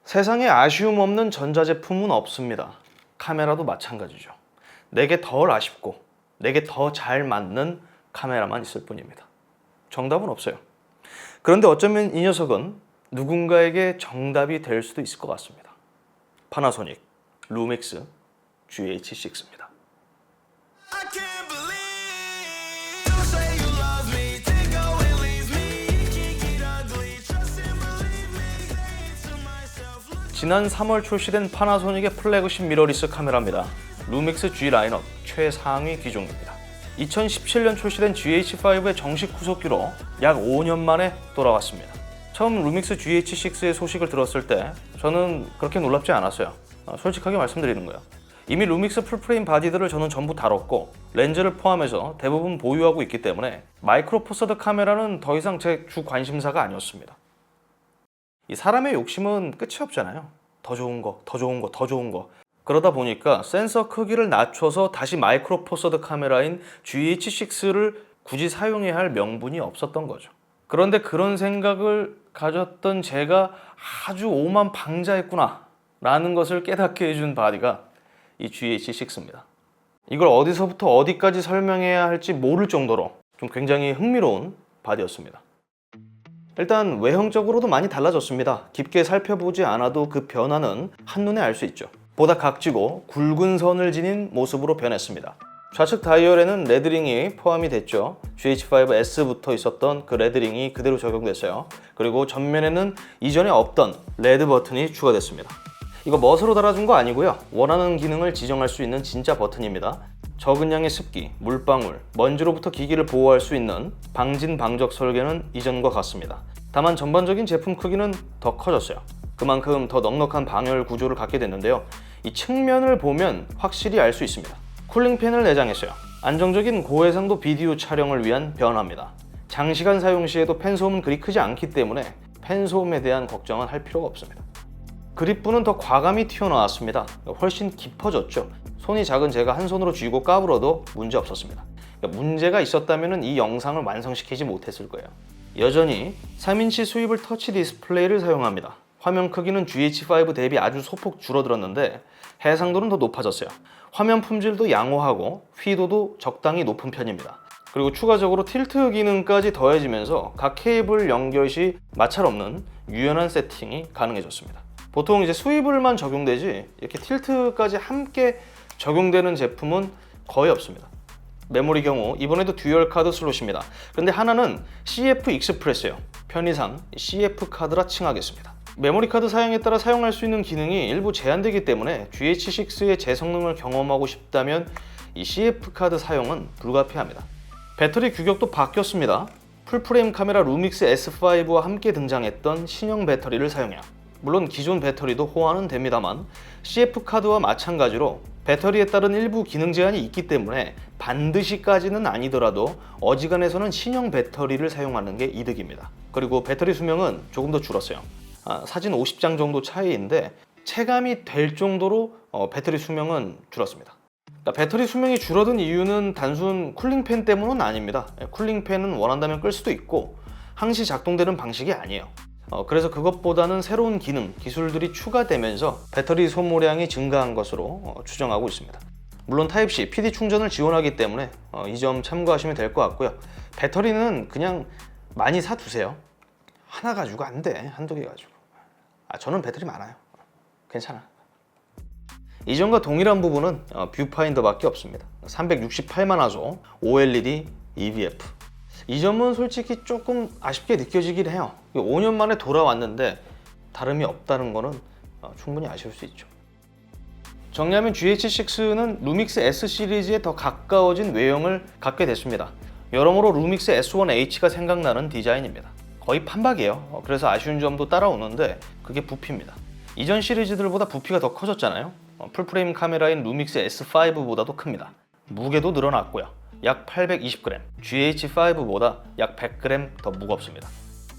세상에 아쉬움 없는 전자제품은 없습니다. 카메라도 마찬가지죠. 내게 덜 아쉽고 내게 더 잘 맞는 카메라만 있을 뿐입니다. 정답은 없어요. 그런데 어쩌면 이 녀석은 누군가에게 정답이 될 수도 있을 것 같습니다. 파나소닉 루믹스 GH6입니다. 지난 3월 출시된 파나소닉의 플래그십 미러리스 카메라입니다. 루믹스 G 라인업 최상위 기종입니다. 2017년 출시된 GH5의 정식 후속기로 약 5년 만에 돌아왔습니다. 처음 루믹스 GH6의 소식을 들었을 때 저는 그렇게 놀랍지 않았어요. 솔직하게 말씀드리는 거예요. 이미 루믹스 풀프레임 바디들을 저는 전부 다뤘고 렌즈를 포함해서 대부분 보유하고 있기 때문에 마이크로 포서드 카메라는 더 이상 제 주 관심사가 아니었습니다. 이 사람의 욕심은 끝이 없잖아요. 더 좋은 거, 더 좋은 거, 더 좋은 거. 그러다 보니까 센서 크기를 낮춰서 다시 마이크로 포서드 카메라인 GH6를 굳이 사용해야 할 명분이 없었던 거죠. 그런데 그런 생각을 가졌던 제가 아주 오만방자했구나 라는 것을 깨닫게 해준 바디가 이 GH6입니다. 이걸 어디서부터 어디까지 설명해야 할지 모를 정도로 좀 굉장히 흥미로운 바디였습니다. 일단 외형적으로도 많이 달라졌습니다. 깊게 살펴보지 않아도 그 변화는 한눈에 알 수 있죠. 보다 각지고 굵은 선을 지닌 모습으로 변했습니다. 좌측 다이얼에는 레드링이 포함이 됐죠. GH5S부터 있었던 그 레드링이 그대로 적용됐어요. 그리고 전면에는 이전에 없던 레드 버튼이 추가됐습니다. 이거 멋으로 달아준 거 아니고요. 원하는 기능을 지정할 수 있는 진짜 버튼입니다. 적은 양의 습기, 물방울, 먼지로부터 기기를 보호할 수 있는 방진 방적 설계는 이전과 같습니다. 다만 전반적인 제품 크기는 더 커졌어요. 그만큼 더 넉넉한 방열 구조를 갖게 됐는데요. 이 측면을 보면 확실히 알 수 있습니다. 쿨링팬을 내장했어요. 안정적인 고해상도 비디오 촬영을 위한 변화입니다. 장시간 사용 시에도 팬소음은 그리 크지 않기 때문에 팬소음에 대한 걱정은 할 필요가 없습니다. 그립부는 더 과감히 튀어나왔습니다. 훨씬 깊어졌죠. 손이 작은 제가 한 손으로 쥐고 까불어도 문제 없었습니다. 문제가 있었다면 이 영상을 완성시키지 못했을 거예요. 여전히 3인치 수입을 터치 디스플레이를 사용합니다. 화면 크기는 GH5 대비 아주 소폭 줄어들었는데 해상도는 더 높아졌어요. 화면 품질도 양호하고 휘도도 적당히 높은 편입니다. 그리고 추가적으로 틸트 기능까지 더해지면서 각 케이블 연결 시 마찰 없는 유연한 세팅이 가능해졌습니다. 보통 이제 스위블만 적용되지 이렇게 틸트까지 함께 적용되는 제품은 거의 없습니다. 메모리 경우 이번에도 듀얼 카드 슬롯입니다. 근데 하나는 CF 익스프레스예요. 편의상 CF 카드라 칭하겠습니다. 메모리 카드 사양에 따라 사용할 수 있는 기능이 일부 제한되기 때문에 GH6의 제 성능을 경험하고 싶다면 이 CF 카드 사용은 불가피합니다. 배터리 규격도 바뀌었습니다. 풀프레임 카메라 루믹스 S5와 함께 등장했던 신형 배터리를 사용해요. 물론 기존 배터리도 호환은 됩니다만 CF 카드와 마찬가지로 배터리에 따른 일부 기능 제한이 있기 때문에 반드시까지는 아니더라도 어지간해서는 신형 배터리를 사용하는 게 이득입니다. 그리고 배터리 수명은 조금 더 줄었어요. 사진 50장 정도 차이인데 체감이 될 정도로 배터리 수명은 줄었습니다. 그러니까 배터리 수명이 줄어든 이유는 단순 쿨링팬 때문은 아닙니다. 쿨링팬은 원한다면 끌 수도 있고 항시 작동되는 방식이 아니에요. 그래서 그것보다는 새로운 기능, 기술들이 추가되면서 배터리 소모량이 증가한 것으로 추정하고 있습니다. 물론 타입C, PD 충전을 지원하기 때문에 이 점 참고하시면 될 것 같고요. 배터리는 그냥 많이 사두세요. 하나 가지고 안 돼, 한두 개 가지고. 저는 배터리 많아요. 괜찮아. 이전과 동일한 부분은 뷰파인더밖에 없습니다. 368만 화소, OLED, EVF. 이 점은 솔직히 조금 아쉽게 느껴지긴 해요. 5년 만에 돌아왔는데 다름이 없다는 거는 충분히 아쉬울 수 있죠. 정리하면 GH6는 루믹스 S 시리즈에 더 가까워진 외형을 갖게 됐습니다. 여러모로 루믹스 S1H가 생각나는 디자인입니다. 거의 판박이에요. 그래서 아쉬운 점도 따라오는데 그게 부피입니다. 이전 시리즈들보다 부피가 더 커졌잖아요. 풀프레임 카메라인 루믹스 S5보다도 큽니다. 무게도 늘어났고요. 약 820g, GH5보다 약 100g 더 무겁습니다.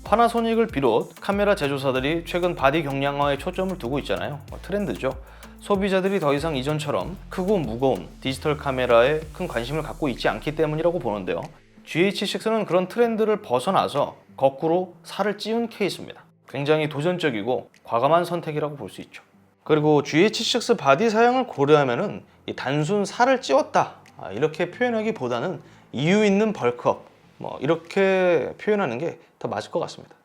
파나소닉을 비롯 카메라 제조사들이 최근 바디 경량화에 초점을 두고 있잖아요. 트렌드죠. 소비자들이 더 이상 이전처럼 크고 무거운 디지털 카메라에 큰 관심을 갖고 있지 않기 때문이라고 보는데요. GH6는 그런 트렌드를 벗어나서 거꾸로 살을 찌운 케이스입니다. 굉장히 도전적이고 과감한 선택이라고 볼 수 있죠. 그리고 GH6 바디 사양을 고려하면은 이 단순 살을 찌웠다 이렇게 표현하기보다는 이유 있는 벌크업 이렇게 표현하는 게 더 맞을 것 같습니다.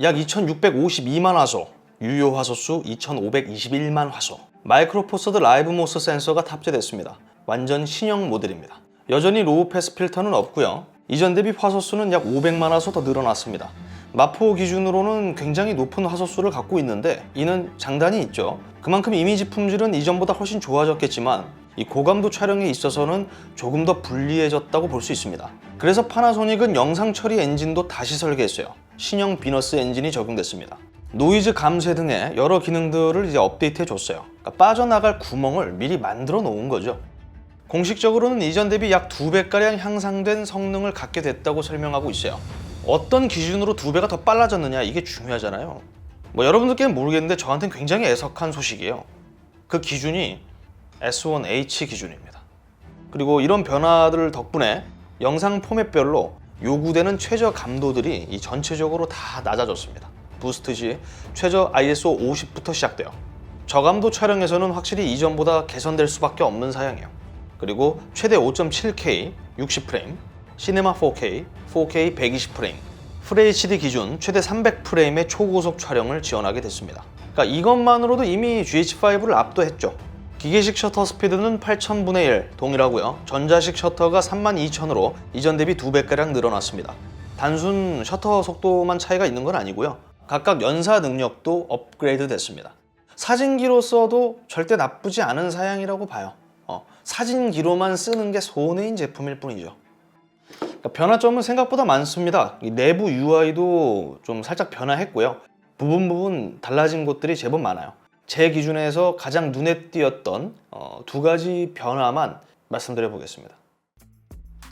약 2652만 화소, 유효 화소수 2521만 화소, 마이크로포서드 라이브 모스 센서가 탑재됐습니다. 완전 신형 모델입니다. 여전히 로우 패스 필터는 없고요. 이전 대비 화소수는 약 500만 화소 더 늘어났습니다. 마포 기준으로는 굉장히 높은 화소수를 갖고 있는데 이는 장단이 있죠. 그만큼 이미지 품질은 이전보다 훨씬 좋아졌겠지만 이 고감도 촬영에 있어서는 조금 더 불리해졌다고 볼 수 있습니다. 그래서 파나소닉은 영상 처리 엔진도 다시 설계했어요. 신형 비너스 엔진이 적용됐습니다. 노이즈 감쇄 등의 여러 기능들을 이제 업데이트해 줬어요. 그러니까 빠져나갈 구멍을 미리 만들어 놓은 거죠. 공식적으로는 이전 대비 약 2배가량 향상된 성능을 갖게 됐다고 설명하고 있어요. 어떤 기준으로 2배가 더 빨라졌느냐 이게 중요하잖아요. 여러분들께는 모르겠는데 저한테는 굉장히 애석한 소식이에요. 그 기준이 S1H 기준입니다. 그리고 이런 변화들 덕분에 영상 포맷별로 요구되는 최저 감도들이 전체적으로 다 낮아졌습니다. 부스트 시 최저 ISO 50부터 시작돼요. 저감도 촬영에서는 확실히 이전보다 개선될 수밖에 없는 사양이에요. 그리고 최대 5.7K 60프레임, 시네마 4K, 4K 120프레임, FHD 기준 최대 300프레임의 초고속 촬영을 지원하게 됐습니다. 그러니까 이것만으로도 이미 GH5를 압도했죠. 기계식 셔터 스피드는 8000분의 1 동일하고요. 전자식 셔터가 32000으로 이전 대비 2배가량 늘어났습니다. 단순 셔터 속도만 차이가 있는 건 아니고요. 각각 연사 능력도 업그레이드 됐습니다. 사진기로서도 절대 나쁘지 않은 사양이라고 봐요. 사진기로만 쓰는 게 손해인 제품일 뿐이죠. 그러니까 변화점은 생각보다 많습니다. 내부 UI도 좀 살짝 변화했고요. 부분 달라진 곳들이 제법 많아요. 제 기준에서 가장 눈에 띄었던 2가지 변화만 말씀드려 보겠습니다.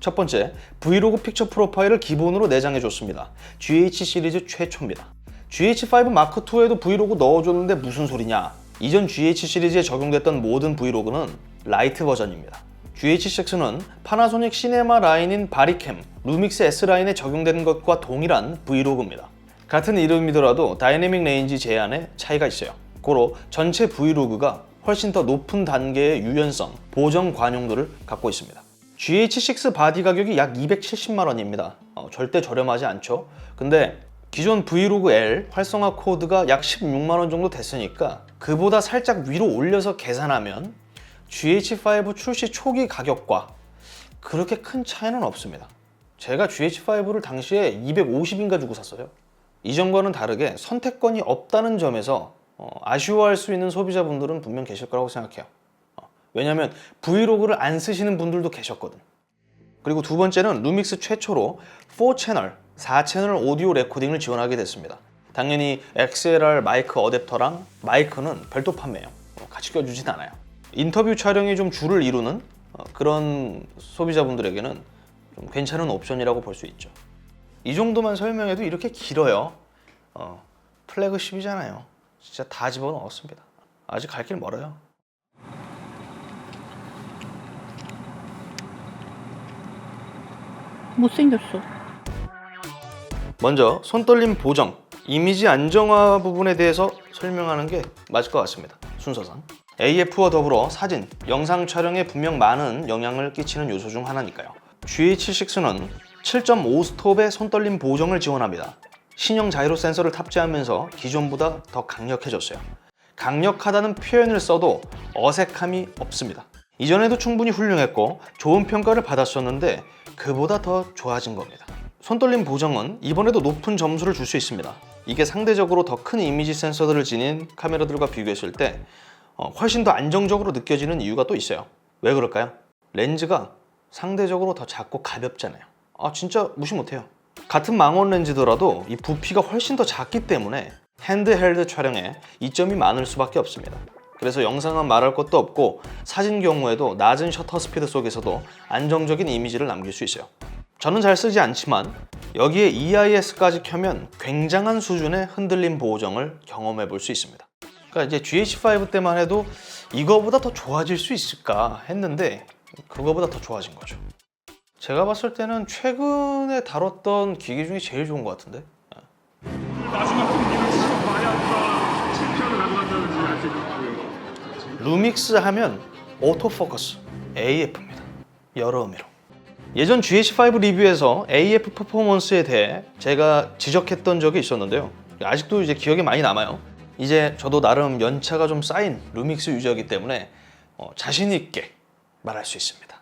첫 번째, 브이로그 픽처 프로파일을 기본으로 내장해 줬습니다. GH 시리즈 최초입니다. GH5 마크2에도 브이로그 넣어줬는데 무슨 소리냐? 이전 GH 시리즈에 적용됐던 모든 브이로그는 라이트 버전입니다. GH6는 파나소닉 시네마 라인인 바리캠, 루믹스 S 라인에 적용되는 것과 동일한 브이로그입니다. 같은 이름이더라도 다이내믹 레인지 제한에 차이가 있어요. 고로 전체 브이로그가 훨씬 더 높은 단계의 유연성, 보정 관용도를 갖고 있습니다. GH6 바디 가격이 약 270만 원입니다. 절대 저렴하지 않죠. 근데 기존 브이로그 L 활성화 코드가 약 16만 원 정도 됐으니까 그보다 살짝 위로 올려서 계산하면 GH5 출시 초기 가격과 그렇게 큰 차이는 없습니다. 제가 GH5를 당시에 250인가 주고 샀어요. 이전과는 다르게 선택권이 없다는 점에서 아쉬워할 수 있는 소비자분들은 분명 계실 거라고 생각해요. 왜냐면 브이로그를 안 쓰시는 분들도 계셨거든. 그리고 두 번째는 루믹스 최초로 4채널 오디오 레코딩을 지원하게 됐습니다. 당연히 XLR 마이크 어댑터랑 마이크는 별도 판매해요. 같이 껴주진 않아요. 인터뷰 촬영이 좀 주를 이루는 그런 소비자분들에게는 좀 괜찮은 옵션이라고 볼 수 있죠. 이 정도만 설명해도 이렇게 길어요. 플래그십이잖아요. 진짜 다 집어넣었습니다. 아직 갈 길 멀어요. 못생겼어. 먼저 손떨림 보정, 이미지 안정화 부분에 대해서 설명하는 게 맞을 것 같습니다. 순서상 AF와 더불어 사진, 영상 촬영에 분명 많은 영향을 끼치는 요소 중 하나니까요. GH6는 7.5 스톱의 손떨림 보정을 지원합니다. 신형 자이로 센서를 탑재하면서 기존보다 더 강력해졌어요. 강력하다는 표현을 써도 어색함이 없습니다. 이전에도 충분히 훌륭했고 좋은 평가를 받았었는데 그보다 더 좋아진 겁니다. 손떨림 보정은 이번에도 높은 점수를 줄 수 있습니다. 이게 상대적으로 더 큰 이미지 센서들을 지닌 카메라들과 비교했을 때 훨씬 더 안정적으로 느껴지는 이유가 또 있어요. 왜 그럴까요? 렌즈가 상대적으로 더 작고 가볍잖아요. 진짜 무시 못해요. 같은 망원 렌즈더라도 이 부피가 훨씬 더 작기 때문에 핸드헬드 촬영에 이점이 많을 수밖에 없습니다. 그래서 영상은 말할 것도 없고 사진 경우에도 낮은 셔터 스피드 속에서도 안정적인 이미지를 남길 수 있어요. 저는 잘 쓰지 않지만 여기에 EIS까지 켜면 굉장한 수준의 흔들림 보정을 경험해 볼 수 있습니다. 그러니까 이제 GH5 때만 해도 이거보다 더 좋아질 수 있을까 했는데 그거보다 더 좋아진 거죠. 제가 봤을 때는 최근에 다뤘던 기기 중에 제일 좋은 것 같은데. 마지막 경기는 지금 마야가 챔피언을 가져간다는지 알 수 있는 루믹스 하면 오토포커스 AF입니다. 여러 의미로. 예전 GH5 리뷰에서 AF 퍼포먼스에 대해 제가 지적했던 적이 있었는데요. 아직도 이제 기억에 많이 남아요. 이제 저도 나름 연차가 좀 쌓인 루믹스 유저이기 때문에 자신 있게 말할 수 있습니다.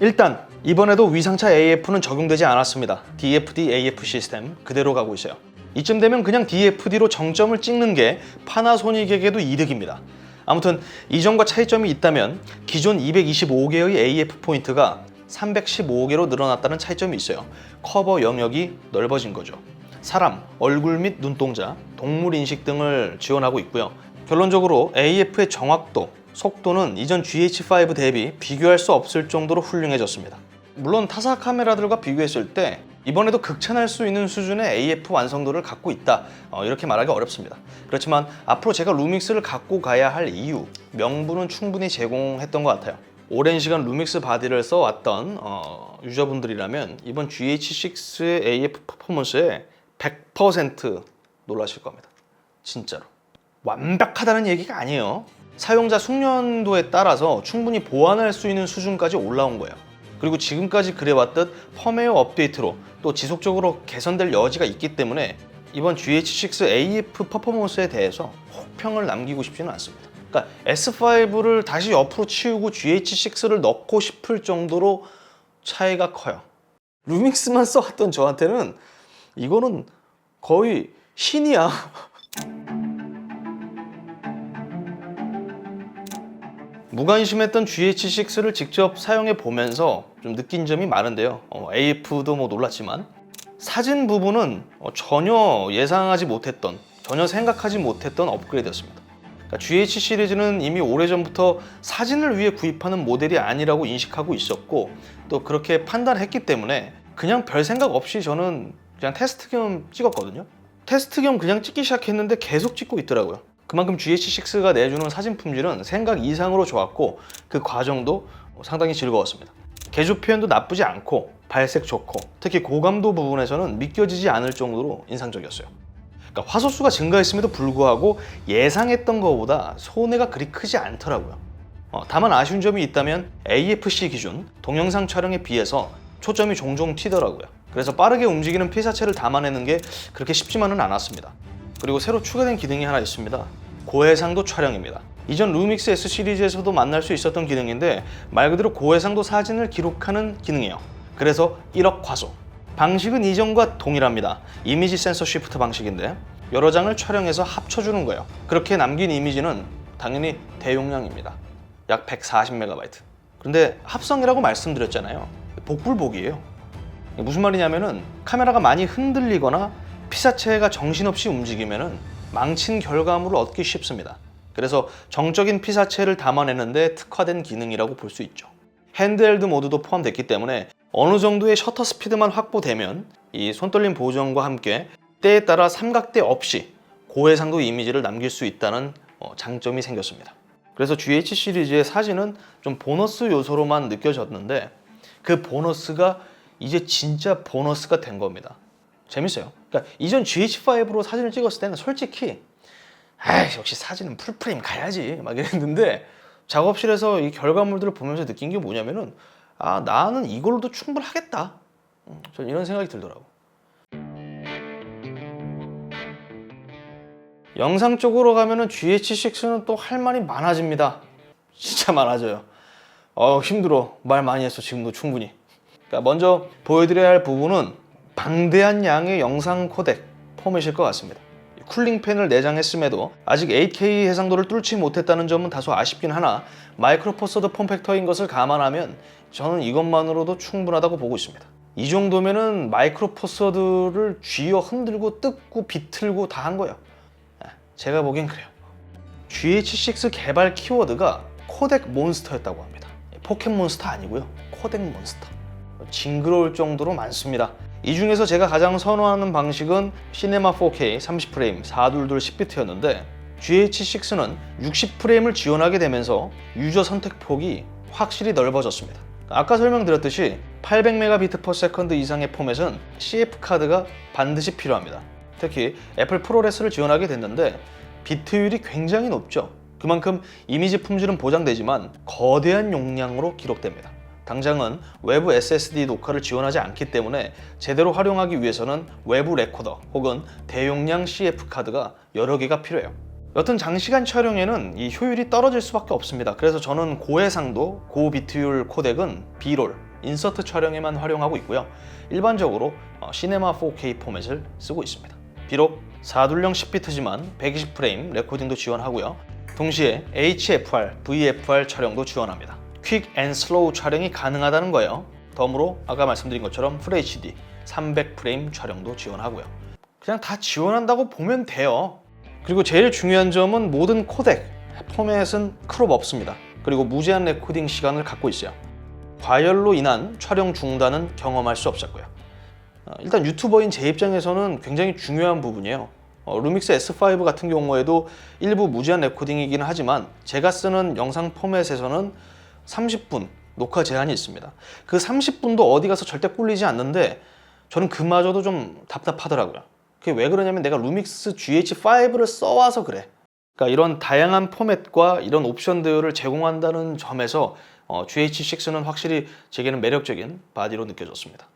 일단 이번에도 위상차 AF는 적용되지 않았습니다. DFD AF 시스템 그대로 가고 있어요. 이쯤 되면 그냥 DFD로 정점을 찍는 게 파나소닉에게도 이득입니다. 아무튼 이점과 차이점이 있다면 기존 225개의 AF 포인트가 315개로 늘어났다는 차이점이 있어요. 커버 영역이 넓어진 거죠. 사람, 얼굴 및 눈동자, 동물 인식 등을 지원하고 있고요. 결론적으로 AF의 정확도, 속도는 이전 GH5 대비 비교할 수 없을 정도로 훌륭해졌습니다. 물론 타사 카메라들과 비교했을 때 이번에도 극찬할 수 있는 수준의 AF 완성도를 갖고 있다, 이렇게 말하기 어렵습니다. 그렇지만 앞으로 제가 루믹스를 갖고 가야 할 이유, 명분은 충분히 제공했던 것 같아요. 오랜 시간 루믹스 바디를 써왔던 유저분들이라면 이번 GH6의 AF 퍼포먼스에 100% 놀라실 겁니다. 진짜로. 완벽하다는 얘기가 아니에요. 사용자 숙련도에 따라서 충분히 보완할 수 있는 수준까지 올라온 거예요. 그리고 지금까지 그래왔듯 펌웨어 업데이트로 또 지속적으로 개선될 여지가 있기 때문에 이번 GH6 AF 퍼포먼스에 대해서 혹평을 남기고 싶지는 않습니다. 그러니까 S5를 다시 옆으로 치우고 GH6를 넣고 싶을 정도로 차이가 커요. 루믹스만 써왔던 저한테는 이거는 거의 신이야. 무관심했던 GH6를 직접 사용해 보면서 좀 느낀 점이 많은데요. AF도 뭐 놀랐지만 사진 부분은 전혀 예상하지 못했던, 전혀 생각하지 못했던 업그레이드였습니다. 그러니까 GH 시리즈는 이미 오래전부터 사진을 위해 구입하는 모델이 아니라고 인식하고 있었고 또 그렇게 판단했기 때문에 그냥 별 생각 없이 저는 그냥 테스트 겸 찍었거든요. 테스트 겸 그냥 찍기 시작했는데 계속 찍고 있더라고요. 그만큼 GH6가 내주는 사진 품질은 생각 이상으로 좋았고 그 과정도 상당히 즐거웠습니다. 개조 표현도 나쁘지 않고 발색 좋고 특히 고감도 부분에서는 믿겨지지 않을 정도로 인상적이었어요. 그러니까 화소수가 증가했음에도 불구하고 예상했던 것보다 손해가 그리 크지 않더라고요. 다만 아쉬운 점이 있다면 AFC 기준 동영상 촬영에 비해서 초점이 종종 튀더라고요. 그래서 빠르게 움직이는 피사체를 담아내는 게 그렇게 쉽지만은 않았습니다. 그리고 새로 추가된 기능이 하나 있습니다. 고해상도 촬영입니다. 이전 루믹스 S 시리즈에서도 만날 수 있었던 기능인데 말 그대로 고해상도 사진을 기록하는 기능이에요. 그래서 1억 화소. 방식은 이전과 동일합니다. 이미지 센서 쉬프트 방식인데 여러 장을 촬영해서 합쳐주는 거예요. 그렇게 남긴 이미지는 당연히 대용량입니다. 약 140MB. 그런데 합성이라고 말씀드렸잖아요. 복불복이에요. 무슨 말이냐면은 카메라가 많이 흔들리거나 피사체가 정신없이 움직이면은 망친 결과물을 얻기 쉽습니다. 그래서 정적인 피사체를 담아내는데 특화된 기능이라고 볼 수 있죠. 핸드헬드 모드도 포함됐기 때문에 어느 정도의 셔터 스피드만 확보되면 이 손떨림 보정과 함께 때에 따라 삼각대 없이 고해상도 이미지를 남길 수 있다는 장점이 생겼습니다. 그래서 GH 시리즈의 사진은 좀 보너스 요소로만 느껴졌는데 그 보너스가 이제 진짜 보너스가 된 겁니다. 재밌어요. 그러니까 이전 GH5로 사진을 찍었을 때는 솔직히 역시 사진은 풀프레임 가야지 막 이랬는데 작업실에서 이 결과물들을 보면서 느낀 게 뭐냐면은 나는 이걸로도 충분하겠다. 저는 이런 생각이 들더라고. 영상 쪽으로 가면은 GH6는 또 할 말이 많아집니다. 진짜 많아져요. 힘들어. 말 많이 했어. 지금도 충분히. 그러니까 먼저 보여드려야 할 부분은 방대한 양의 영상 코덱 포맷일 것 같습니다. 쿨링팬을 내장했음에도 아직 8K 해상도를 뚫지 못했다는 점은 다소 아쉽긴 하나 마이크로 포서드 폼팩터인 것을 감안하면 저는 이것만으로도 충분하다고 보고 있습니다. 이 정도면은 마이크로 포서드를 쥐어 흔들고 뜯고 비틀고 다 한 거예요. 제가 보기엔 그래요. GH6 개발 키워드가 코덱 몬스터였다고 합니다. 포켓몬스터 아니고요. 코덱 몬스터. 징그러울 정도로 많습니다. 이 중에서 제가 가장 선호하는 방식은 시네마 4K 30프레임 422 10비트였는데 GH6는 60프레임을 지원하게 되면서 유저 선택 폭이 확실히 넓어졌습니다. 아까 설명드렸듯이 800Mbps 이상의 포맷은 CF 카드가 반드시 필요합니다. 특히 애플 프로레스를 지원하게 됐는데 비트율이 굉장히 높죠. 그만큼 이미지 품질은 보장되지만 거대한 용량으로 기록됩니다. 당장은 외부 SSD 녹화를 지원하지 않기 때문에 제대로 활용하기 위해서는 외부 레코더 혹은 대용량 CF 카드가 여러 개가 필요해요. 여튼 장시간 촬영에는 이 효율이 떨어질 수밖에 없습니다. 그래서 저는 고해상도, 고비트율 코덱은 B롤, 인서트 촬영에만 활용하고 있고요. 일반적으로 시네마 4K 포맷을 쓰고 있습니다. 비록 4둘령 10비트지만 120프레임 레코딩도 지원하고요. 동시에 HFR, VFR 촬영도 지원합니다. 퀵 앤 슬로우 촬영이 가능하다는 거예요. 덤으로 아까 말씀드린 것처럼 FHD 300프레임 촬영도 지원하고요. 그냥 다 지원한다고 보면 돼요. 그리고 제일 중요한 점은 모든 코덱 포맷은 크롭 없습니다. 그리고 무제한 레코딩 시간을 갖고 있어요. 과열로 인한 촬영 중단은 경험할 수 없었고요. 일단 유튜버인 제 입장에서는 굉장히 중요한 부분이에요. 루믹스 S5 같은 경우에도 일부 무제한 레코딩이기는 하지만 제가 쓰는 영상 포맷에서는 30분 녹화 제한이 있습니다. 그 30분도 어디 가서 절대 꿀리지 않는데 저는 그마저도 좀 답답하더라고요. 그게 왜 그러냐면 내가 루믹스 GH5를 써와서 그래. 그러니까 이런 다양한 포맷과 이런 옵션들을 제공한다는 점에서 GH6는 확실히 제게는 매력적인 바디로 느껴졌습니다.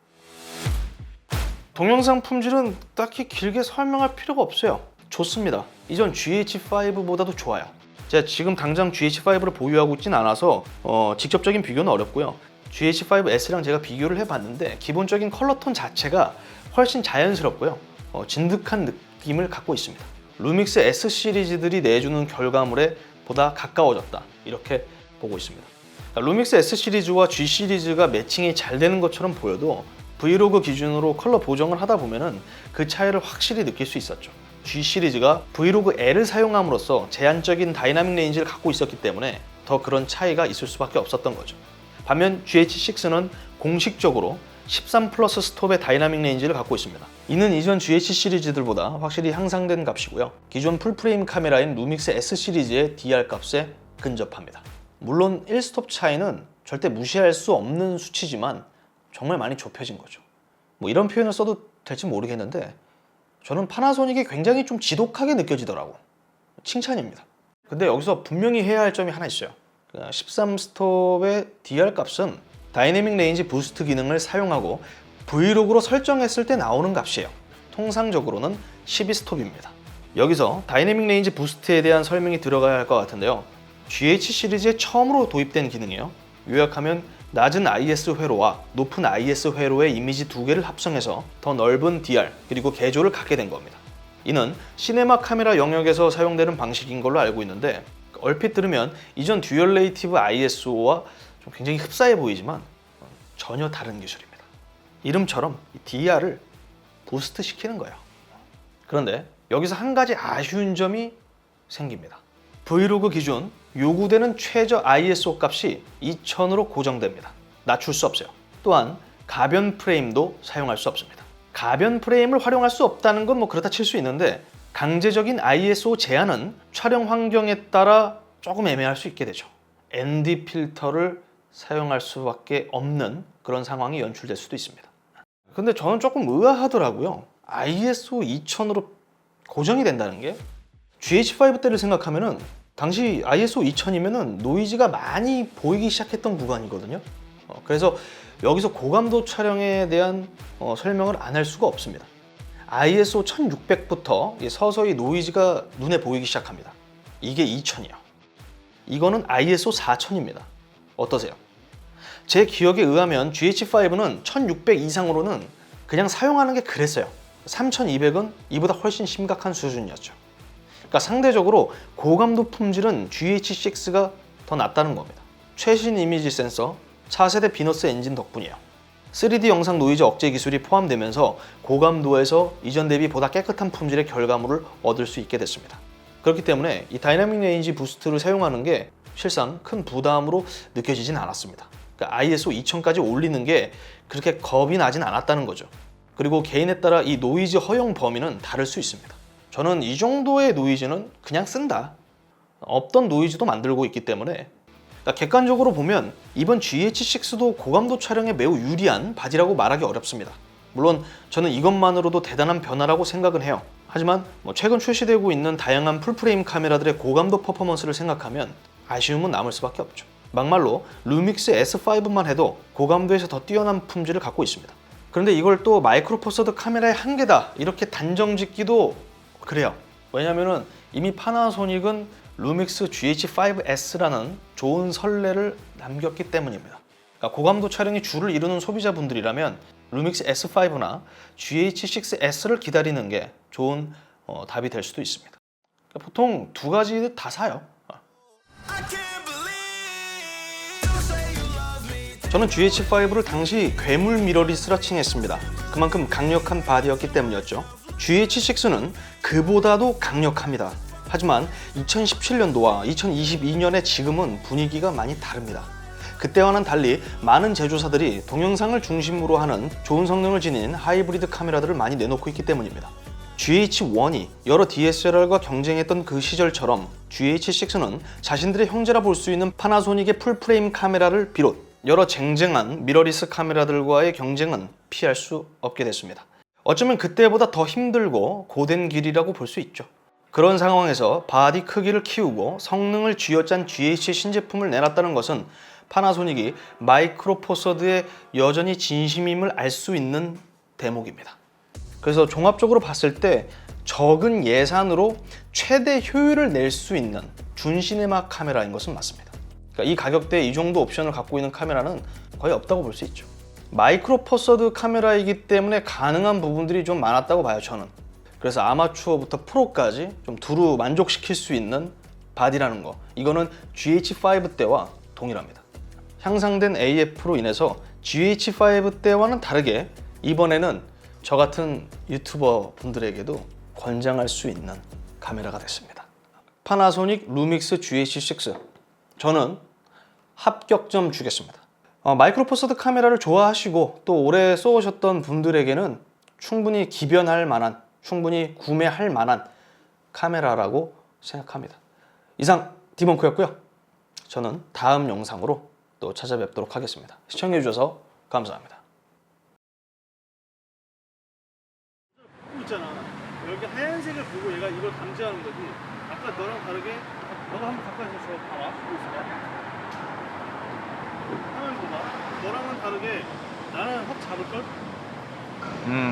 동영상 품질은 딱히 길게 설명할 필요가 없어요. 좋습니다. 이전 GH5보다도 좋아요. 제가 지금 당장 GH5를 보유하고 있진 않아서 직접적인 비교는 어렵고요. GH5S랑 제가 비교를 해봤는데 기본적인 컬러톤 자체가 훨씬 자연스럽고요. 진득한 느낌을 갖고 있습니다. 루믹스 S 시리즈들이 내주는 결과물에 보다 가까워졌다. 이렇게 보고 있습니다. 루믹스 S 시리즈와 G 시리즈가 매칭이 잘 되는 것처럼 보여도 브이로그 기준으로 컬러 보정을 하다 보면은 그 차이를 확실히 느낄 수 있었죠. G 시리즈가 브이로그 L을 사용함으로써 제한적인 다이나믹 레인지를 갖고 있었기 때문에 더 그런 차이가 있을 수밖에 없었던 거죠. 반면 GH6는 공식적으로 13 플러스 스톱의 다이나믹 레인지를 갖고 있습니다. 이는 이전 GH 시리즈들보다 확실히 향상된 값이고요. 기존 풀프레임 카메라인 루믹스 S 시리즈의 DR 값에 근접합니다. 물론 1스톱 차이는 절대 무시할 수 없는 수치지만 정말 많이 좁혀진 거죠. 뭐 이런 표현을 써도 될지 모르겠는데 저는 파나소닉이 굉장히 좀 지독하게 느껴지더라고. 칭찬입니다. 근데 여기서 분명히 해야 할 점이 하나 있어요. 13스톱의 DR 값은 다이내믹 레인지 부스트 기능을 사용하고 브이로그로 설정했을 때 나오는 값이에요. 통상적으로는 12스톱입니다. 여기서 다이내믹 레인지 부스트에 대한 설명이 들어가야 할 것 같은데요. GH 시리즈에 처음으로 도입된 기능이에요. 요약하면 낮은 IS 회로와 높은 IS 회로의 이미지 두 개를 합성해서 더 넓은 DR 그리고 개조를 갖게 된 겁니다. 이는 시네마 카메라 영역에서 사용되는 방식인 걸로 알고 있는데 얼핏 들으면 이전 듀얼 네이티브 ISO와 좀 굉장히 흡사해 보이지만 전혀 다른 기술입니다. 이름처럼 DR을 부스트 시키는 거예요. 그런데 여기서 한 가지 아쉬운 점이 생깁니다. 브이로그 기준 요구되는 최저 ISO 값이 2000으로 고정됩니다. 낮출 수 없어요. 또한 가변 프레임도 사용할 수 없습니다. 가변 프레임을 활용할 수 없다는 건 뭐 그렇다 칠 수 있는데 강제적인 ISO 제한은 촬영 환경에 따라 조금 애매할 수 있게 되죠. ND 필터를 사용할 수밖에 없는 그런 상황이 연출될 수도 있습니다. 근데 저는 조금 의아하더라고요. ISO 2000으로 고정이 된다는 게 GH5 때를 생각하면은 당시 ISO 2000이면은 노이즈가 많이 보이기 시작했던 구간이거든요. 그래서 여기서 고감도 촬영에 대한 설명을 안 할 수가 없습니다. ISO 1600부터 서서히 노이즈가 눈에 보이기 시작합니다. 이게 2000이요. 이거는 ISO 4000입니다. 어떠세요? 제 기억에 의하면 GH5는 1600 이상으로는 그냥 사용하는 게 그랬어요. 3200은 이보다 훨씬 심각한 수준이었죠. 그러니까 상대적으로 고감도 품질은 GH6가 더 낫다는 겁니다. 최신 이미지 센서, 4세대 비너스 엔진 덕분이에요. 3D 영상 노이즈 억제 기술이 포함되면서 고감도에서 이전 대비 보다 깨끗한 품질의 결과물을 얻을 수 있게 됐습니다. 그렇기 때문에 이 다이나믹 레인지 부스트를 사용하는 게 실상 큰 부담으로 느껴지진 않았습니다. 그러니까 ISO 2000까지 올리는 게 그렇게 겁이 나진 않았다는 거죠. 그리고 개인에 따라 이 노이즈 허용 범위는 다를 수 있습니다. 저는 이 정도의 노이즈는 그냥 쓴다. 없던 노이즈도 만들고 있기 때문에 그러니까 객관적으로 보면 이번 GH6도 고감도 촬영에 매우 유리한 바디라고 말하기 어렵습니다. 물론 저는 이것만으로도 대단한 변화라고 생각은 해요. 하지만 최근 출시되고 있는 다양한 풀프레임 카메라들의 고감도 퍼포먼스를 생각하면 아쉬움은 남을 수밖에 없죠. 막말로 루믹스 S5만 해도 고감도에서 더 뛰어난 품질을 갖고 있습니다. 그런데 이걸 또 마이크로 포 서드 카메라의 한계다 이렇게 단정짓기도 그래요. 왜냐면은 이미 파나소닉은 루믹스 GH5S라는 좋은 선례를 남겼기 때문입니다. 그러니까 고감도 촬영이 주를 이루는 소비자분들이라면 루믹스 S5나 GH6S를 기다리는 게 좋은 답이 될 수도 있습니다. 그러니까 보통 두 가지 다 사요. 저는 GH5를 당시 괴물 미러리스라 칭했습니다. 그만큼 강력한 바디였기 때문이었죠. GH6는 그보다도 강력합니다. 하지만 2017년도와 2022년의 지금은 분위기가 많이 다릅니다. 그때와는 달리 많은 제조사들이 동영상을 중심으로 하는 좋은 성능을 지닌 하이브리드 카메라들을 많이 내놓고 있기 때문입니다. GH1이 여러 DSLR과 경쟁했던 그 시절처럼 GH6는 자신들의 형제라 볼 수 있는 파나소닉의 풀프레임 카메라를 비롯 여러 쟁쟁한 미러리스 카메라들과의 경쟁은 피할 수 없게 됐습니다. 어쩌면 그때보다 더 힘들고 고된 길이라고 볼 수 있죠. 그런 상황에서 바디 크기를 키우고 성능을 쥐어짠 GH 신제품을 내놨다는 것은 파나소닉이 마이크로 포 서드에 여전히 진심임을 알 수 있는 대목입니다. 그래서 종합적으로 봤을 때 적은 예산으로 최대 효율을 낼 수 있는 준시네마 카메라인 것은 맞습니다. 그러니까 이 가격대에 이 정도 옵션을 갖고 있는 카메라는 거의 없다고 볼 수 있죠. 마이크로 포 서드 카메라이기 때문에 가능한 부분들이 좀 많았다고 봐요, 저는. 그래서 아마추어부터 프로까지 좀 두루 만족시킬 수 있는 바디라는 거, 이거는 GH5 때와 동일합니다. 향상된 AF로 인해서 GH5 때와는 다르게 이번에는 저 같은 유튜버 분들에게도 권장할 수 있는 카메라가 됐습니다. 파나소닉 루믹스 GH6, 저는 합격점 주겠습니다. 마이크로 포 서드 카메라를 좋아하시고 또 오래 써오셨던 분들에게는 충분히 기변할 만한, 충분히 구매할 만한 카메라라고 생각합니다. 이상 디벙크였고요. 저는 다음 영상으로 또 찾아뵙도록 하겠습니다. 시청해주셔서 감사합니다. 있잖아. 여기 하얀색을 보고 얘가 이걸 감지하는 거지. 아까 너랑 다르게 너가 한번 가까이서 저 봐봐. 보고 있어봐. 화면 봐봐. 너랑은 다르게 나는 확 잡을걸?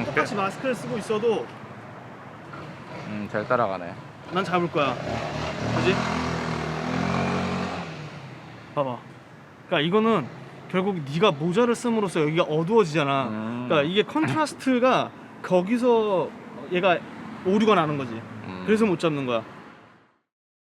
똑같이 마스크를 쓰고 있어도 잘 따라가네. 난 잡을 거야. 그지? 봐봐. 그러니까 이거는 결국 네가 모자를 씀으로써 여기가 어두워지잖아. 그러니까 이게 컨트라스트가 거기서 얘가 오류가 나는 거지. 그래서 못 잡는 거야.